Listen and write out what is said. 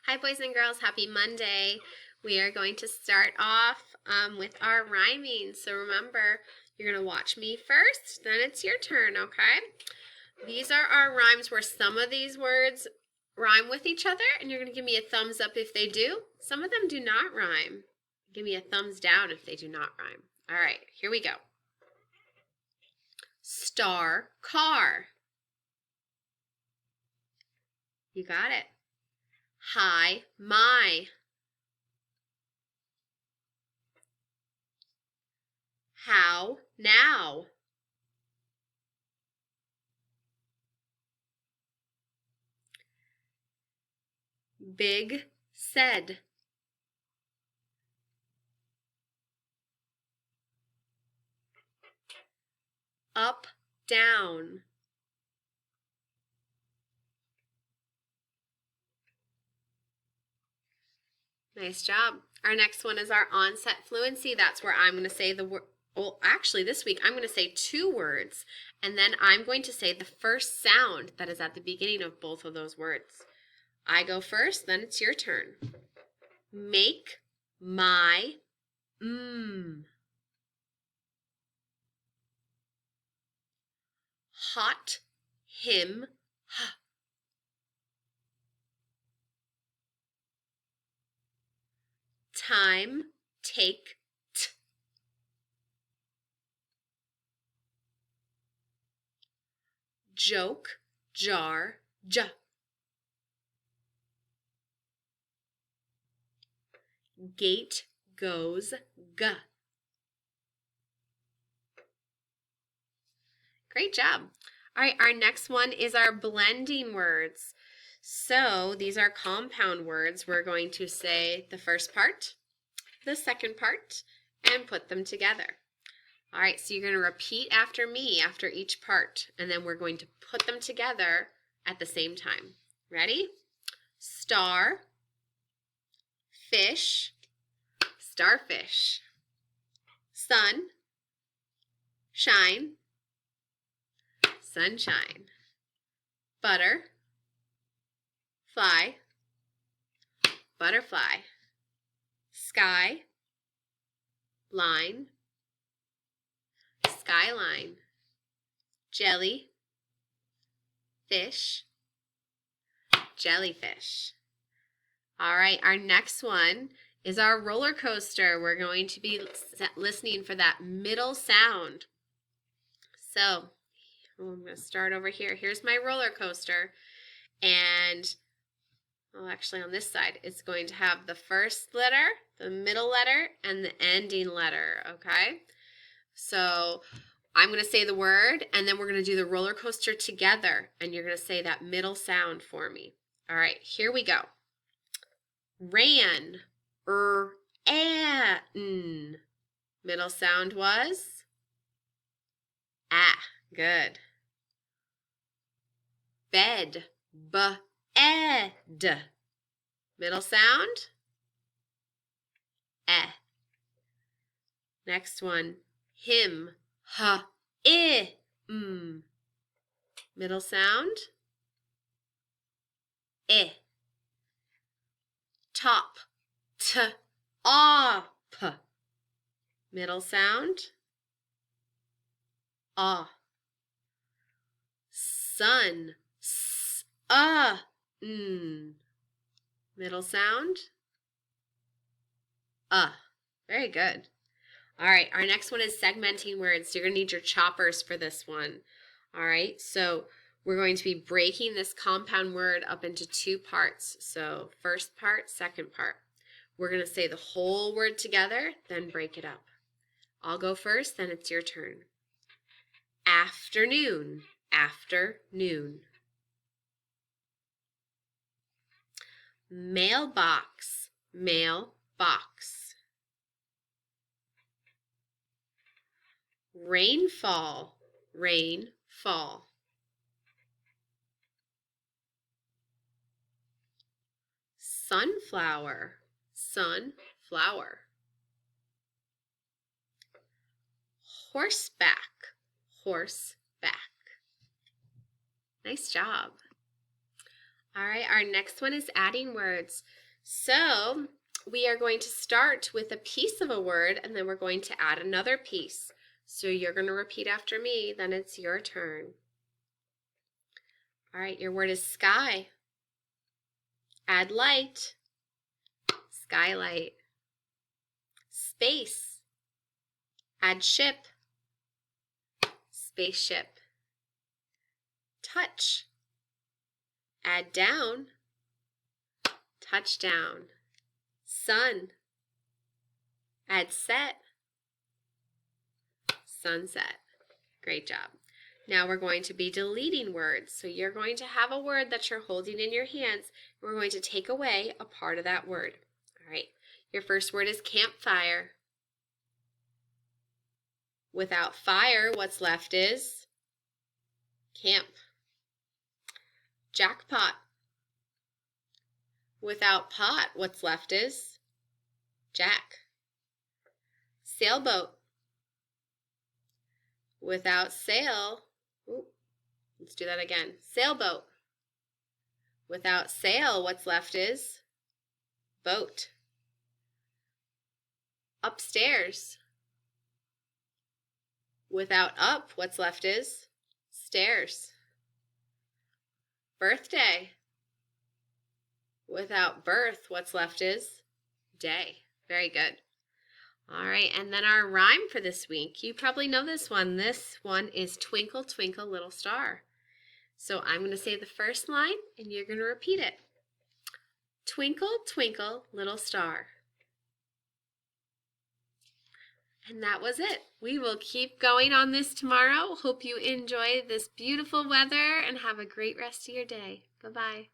Hi boys and girls, happy Monday. We are going to start off with our rhyming. So remember, you're going to watch me first, then it's your turn, okay? These are our rhymes where some of these words rhyme with each other, and you're going to give me a thumbs up if they do. Some of them do not rhyme. Give me a thumbs down if they do not rhyme. All right, here we go. Star car. You got it. Hi, my. How now. Big said. Up, down. Nice job. Our next one is our onset fluency. That's where I'm going to say the word. Well, actually, this week I'm going to say two words, and then I'm going to say the first sound that is at the beginning of both of those words. I go first, then it's your turn. Make my hot him time take t. Joke jar j. Gate goes g. Great job. All right, our next one is our blending words. So these are compound words. We're going to say the first part, the second part, and put them together. All right, so you're going to repeat after me after each part, and then we're going to put them together at the same time. Ready? Star, fish, starfish. Sun, shine, sunshine. Butter, fly, butterfly. Sky, line, skyline. Jelly, fish, jellyfish. All right, our next one is our roller coaster. We're going to be listening for that middle sound. So I'm going to start over here. Here's my roller coaster. And, well, actually on this side, it's going to have the first letter, the middle letter, and the ending letter, okay? So I'm going to say the word, and then we're going to do the roller coaster together, and you're going to say that middle sound for me. All right, here we go. Ran, n. Middle sound was ah, good. Bed, b-ed. Middle sound eh. Next one, him, h-i, Middle sound eh. Top, t-op. Middle sound ah. Sun, Middle sound Very good. All right, our next one is segmenting words. So you're going to need your choppers for this one. All right, so we're going to be breaking this compound word up into two parts. So first part, second part. We're going to say the whole word together, then break it up. I'll go first, then it's your turn. Afternoon, afternoon. Mailbox, mailbox. Rainfall, rainfall. Sunflower, sunflower. Horseback, horseback. Nice job. All right, our next one is adding words. So we are going to start with a piece of a word, and then we're going to add another piece. So you're going to repeat after me, then it's your turn. All right, your word is sky. Add light. Skylight. Space. Add ship. Spaceship. Touch. Add down. Touchdown. Sun. Add set. Sunset. Great job. Now we're going to be deleting words. So you're going to have a word that you're holding in your hands. And we're going to take away a part of that word. All right. Your first word is campfire. Without fire, what's left is camp. Jackpot. Without pot, what's left is jack. Sailboat. Without sail, let's do that again. Sailboat. Without sail, what's left is boat. Upstairs. Without up, what's left is stairs. Birthday. Without birth, what's left is day. Very good. All right, and then our rhyme for this week. You probably know this one. This one is Twinkle, Twinkle, Little Star. So I'm going to say the first line, and you're going to repeat it. Twinkle, twinkle, little star. And that was it. We will keep going on this tomorrow. Hope you enjoy this beautiful weather and have a great rest of your day. Bye-bye.